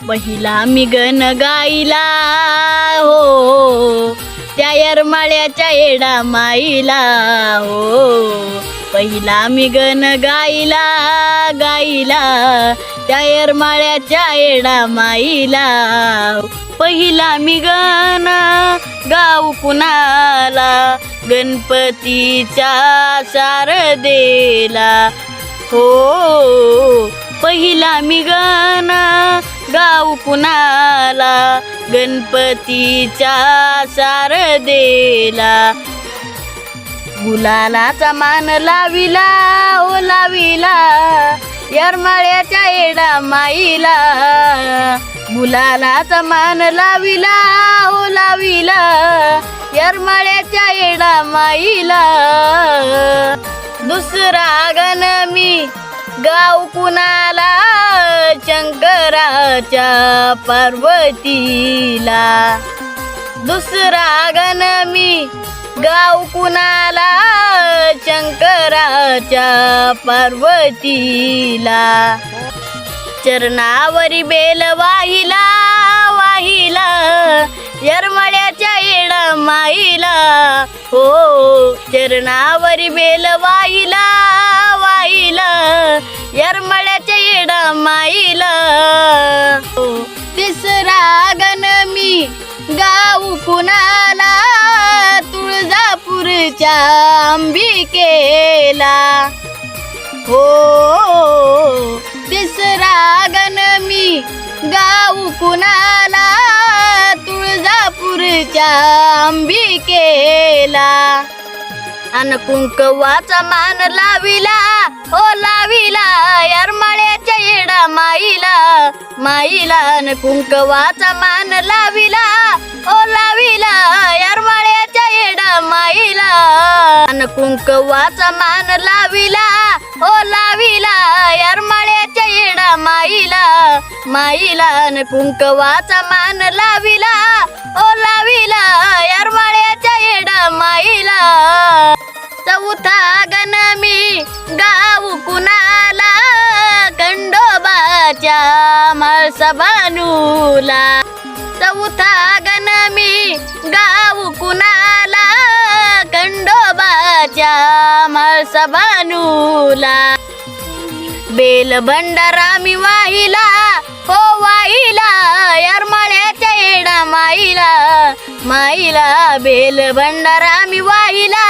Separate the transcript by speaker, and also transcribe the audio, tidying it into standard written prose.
Speaker 1: पहिला मी गण गाईला हो त्या येरमाळ्याच्या येडा माईला हो. पहिला मी गण गाईला गाईला त्या येरमाळ्याच्या येडा माईला. पहिला मी गण गाऊ कुणाला गणपतीच्या शारदेला हो. पहिला मी गण गाऊ कुणाला गणपतीच्या शारदेला. गुलालाचा मान लाविला ओ लाविला येरमाळ्याच्या येडा माईला. गुलालाचा मान लाविला ओ लाविला येरमाळ्याच्या येडा माईला. दुसरा गण मी गाव कुणाला शंकराच्या पार्वतीला. दुसरा गण मी गाव कुणाला शंकराच्या पार्वतीला. चरणावरी बेल वाहिला वाहिला येरमाळ्याच्या येडा माईला हो. चरणावरी बेल वाहिला वाहिला येरमाळ्याच्या येडा माईला हो. तिसरा गण मी गाऊ कुणाला तुळजापूरच्या अंबिकेला हो. तिसरा गण मी गाऊ कुणाला तुळजापूरच्या अंबिकेला. अन कुंकवाचा मान लाविला हो लाविला येरमाळ्याच्या येडा माईला माईला. अन कुंकवाचा मान लाविला हो लाविला येरमाळ्याच्या येडा माईला. अन कुंकवाचा मान लाविला हो लाविला येरमाळ्याच्या येडा माईला माईला. अन कुंकवाचा मान लाविला हो लाविला येरमाळ्याच्या येडा माईला. चौथा गण मी गाऊ कुणाला खंडोबाच्या मळसबानूला. चौथा गण मी गाऊ कुणाला खंडोबाच्या मळसबानूला. बेल भंडारा मी वाहिला हो वाहिला येरमाळ्याच्या येडा माईला माईला. बेल भंडारा मी वाहिला